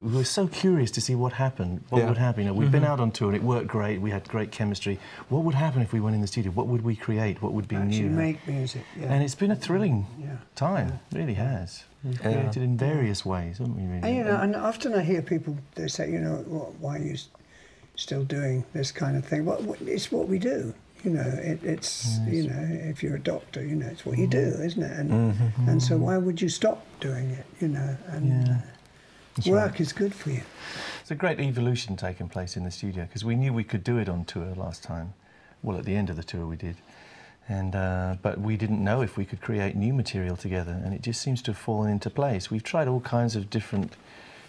We were so curious to see what happened, what would happen. You know, we'd been out on tour and it worked great, we had great chemistry. What would happen if we went in the studio? What would we create? What would be new? Make music, And it's been a thrilling time, it really has. We've created in various ways, haven't we, really? And, you know, and often I hear people, they say, you know, why are you still doing this kind of thing? Well, it's what we do. You know, it's, you know, if you're a doctor, you know, it's what you do, isn't it? And so why would you stop doing it, you know? And work is good for you. It's a great evolution taking place in the studio, because we knew we could do it on tour last time. Well, at the end of the tour we did. And, but we didn't know if we could create new material together, and it just seems to have fallen into place. We've tried all kinds of different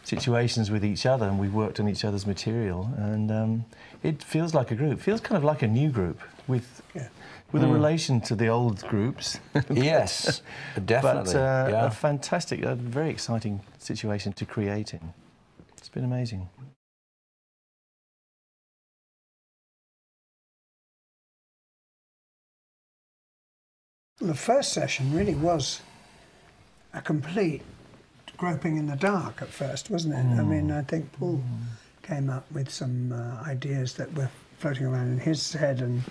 situations with each other, and we've worked on each other's material, and it feels like a group. It feels kind of like a new group with a relation to the old groups. Yes, definitely. But a fantastic, a very exciting situation to create in. It's been amazing. Well, the first session really was a complete groping in the dark at first, wasn't it? I mean, I think Paul came up with some ideas that were floating around in his head, and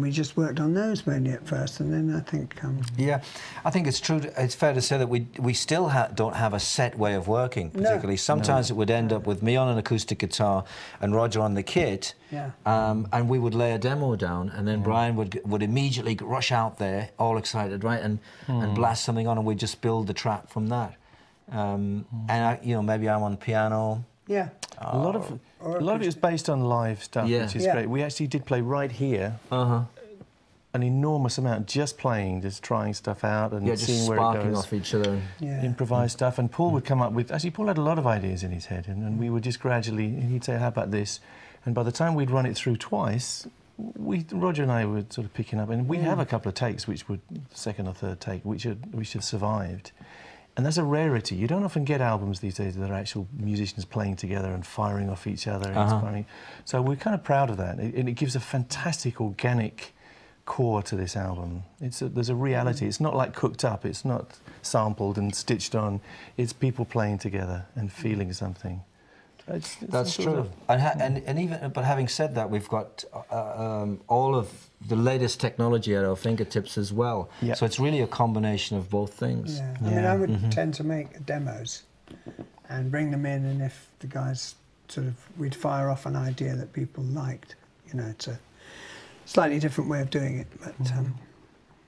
we just worked on those mainly at first, and then I think... Yeah, I think it's true, it's fair to say that we still don't have a set way of working, particularly. Sometimes it would end up with me on an acoustic guitar and Roger on the kit, and we would lay a demo down, and then Brian would immediately rush out there, all excited, right, and blast something on, and we'd just build the track from that. And you know, maybe I'm on piano. Yeah. A lot of it was based on live stuff, which is great. We actually did play right here, an enormous amount, just playing, just trying stuff out and seeing where it goes. Off each other. Improvised stuff, and Paul would come up with... Actually, Paul had a lot of ideas in his head, and we would just gradually... He'd say, how about this? And by the time we'd run it through twice, Roger and I were sort of picking up, and we have a couple of takes, which would, second or third take, which have survived. And that's a rarity. You don't often get albums these days that are actual musicians playing together and firing off each other and inspiring. So we're kind of proud of that. And it gives a fantastic organic core to this album. There's a reality. It's not like cooked up. It's not sampled and stitched on. It's people playing together and feeling something. That's true. And even, but having said that, we've got all of the latest technology at our fingertips as well. So it's really a combination of both things. I mean, I would tend to make demos and bring them in, and if the guys sort of, we'd fire off an idea that people liked. You know, it's a slightly different way of doing it, but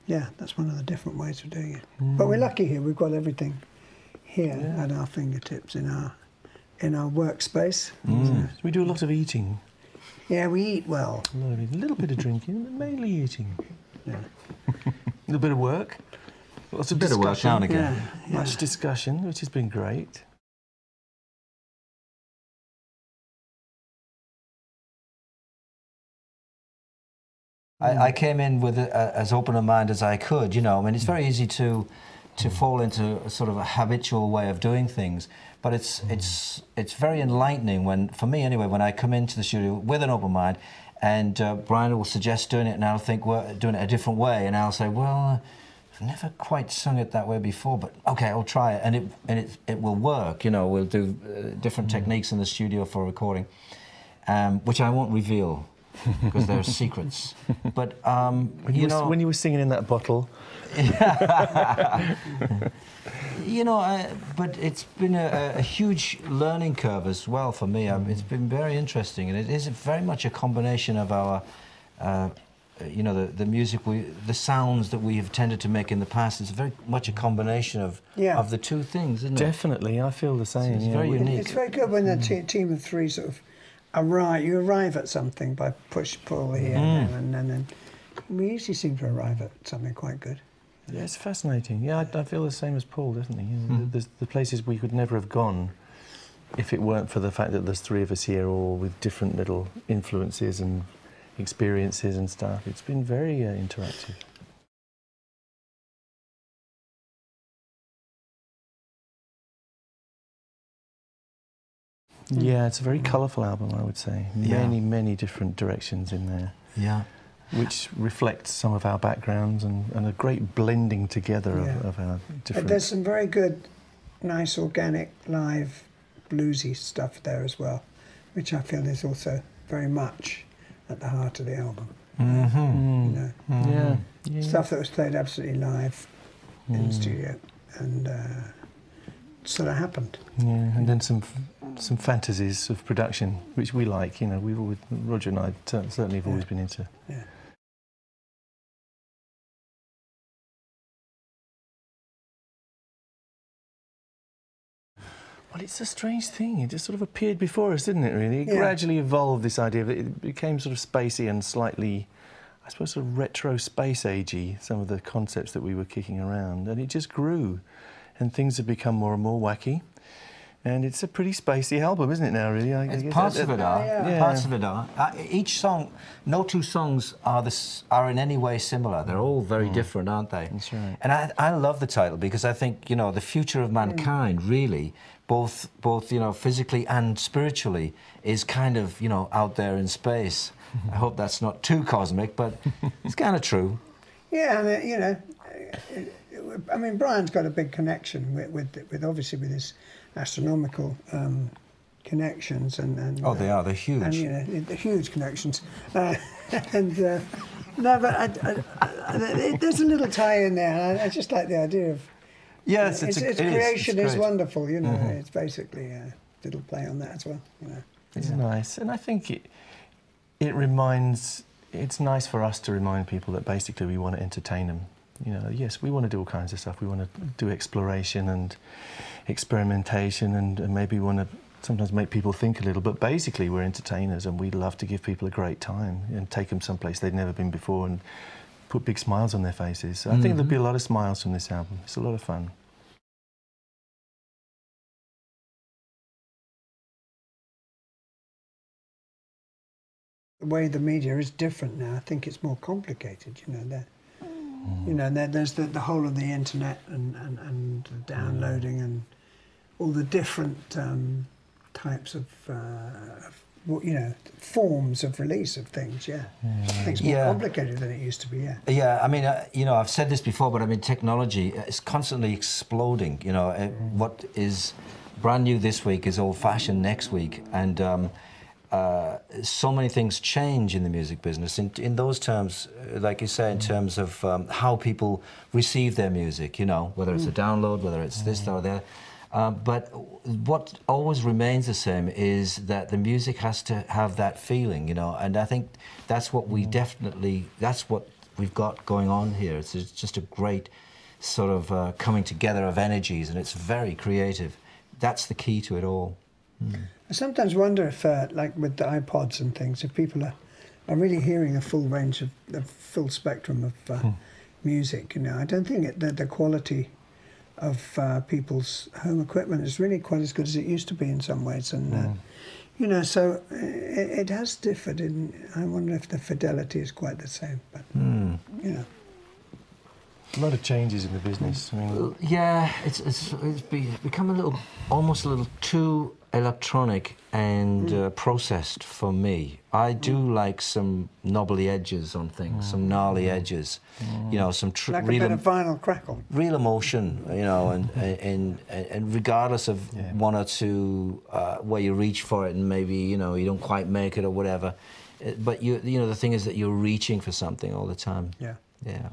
yeah, that's one of the different ways of doing it. But we're lucky here. We've got everything here at our fingertips in our workspace. So we do a lot of eating. Yeah, we eat well. A little bit of drinking, but mainly eating. A little bit of work. Lots of discussion. Bit of work now and again. Much discussion, which has been great. I came in with as open a mind as I could, you know. I mean, it's very easy to fall into a sort of a habitual way of doing things, but it's very enlightening when, for me anyway, when I come into the studio with an open mind, and Brian will suggest doing it, and I'll think, well, doing it a different way, and I'll say, well, I've never quite sung it that way before, but okay, I'll try it, and it will work. You know, we'll do different techniques in the studio for recording, which I won't reveal because they're secrets. But you know, when you were singing in that bottle. You know, but it's been a huge learning curve as well for me. It's been very interesting, and it is very much a combination of our, you know, the music, the sounds that we have tended to make in the past. It's very much a combination of the two things, isn't it? Definitely, I feel the same. It's very unique. It's very good when the team of three sort of arrive at something by pull here and then we usually seem to arrive at something quite good. Yeah, it's fascinating. Yeah, I feel the same as Paul, definitely. You know, there's the places we could never have gone if it weren't for the fact that there's three of us here, all with different little influences and experiences and stuff. It's been very interactive. Yeah, it's a very colourful album, I would say. Many different directions in there. Yeah. Which reflects some of our backgrounds and a great blending together of our different... There's some very good, nice, organic, live bluesy stuff there as well, which I feel is also very much at the heart of the album. Mm-hmm. You know, Yeah. stuff that was played absolutely live in the studio, and sort of happened. Yeah, and then some fantasies of production, which we like. You know, we've always, Roger and I certainly have always been into. Yeah. Well, it's a strange thing. It just sort of appeared before us, didn't it, really? It Yeah. gradually evolved, this idea of it became sort of spacey and slightly, I suppose, sort of retro space agey, some of the concepts that we were kicking around. And it just grew. And things have become more and more wacky. And it's a pretty spacey album, isn't it now, really? I guess Parts of it are. Yeah. Parts of it are. Each song, no two songs are in any way similar. They're all very different, aren't they? That's right. And I love the title because I think, you know, the future of mankind really, both you know, physically and spiritually, is kind of, you know, out there in space. I hope that's not too cosmic, but it's kind of true. Yeah, and you know, I mean, Brian's got a big connection with obviously with his astronomical connections and Oh, they are. They're huge. and you know, the huge connections, and no, but there's a little tie in there. I just like the idea of Yes, its it is. creation It's is great. wonderful. You know, it's basically a little play on that as well. You know, It's nice, and I think it reminds. It's nice for us to remind people that basically we want to entertain them. You know, yes, we want to do all kinds of stuff. We want to do exploration and experimentation, and maybe want to sometimes make people think a little. But basically, we're entertainers, and we love to give people a great time and take them someplace they've never been before, and put big smiles on their faces. So I think there'll be a lot of smiles from this album. It's a lot of fun. the way the media is different now. I think it's more complicated. You know, you know, there's the whole of the internet and the downloading and all the different types of you know, forms of release of things. Yeah, I think it's more complicated than it used to be. Yeah. Yeah, I mean, you know, I've said this before, but I mean, technology is constantly exploding. You know, what is brand new this week is old-fashioned next week, and so many things change in the music business. In those terms, like you say, in terms of how people receive their music. You know, whether it's a download, whether it's this or that. But what always remains the same is that the music has to have that feeling, you know, and I think that's what we that's what we've got going on here. It's just a great sort of coming together of energies, and it's very creative. That's the key to it all. I sometimes wonder if, like with the iPods and things, if people are really hearing a full range of the full spectrum of music. You know, I don't think the quality of people's home equipment is really quite as good as it used to be in some ways, and you know, so it has differed. I wonder if the fidelity is quite the same, but you know, A lot of changes in the business. I mean, yeah, it's become almost a little too electronic and processed for me. I do like some knobbly edges on things, some gnarly edges, you know, some like a bit of vinyl crackle. real emotion, you know, and regardless of one or two where you reach for it and maybe, you know, you don't quite make it or whatever, but you know, the thing is that you're reaching for something all the time. Yeah. Yeah.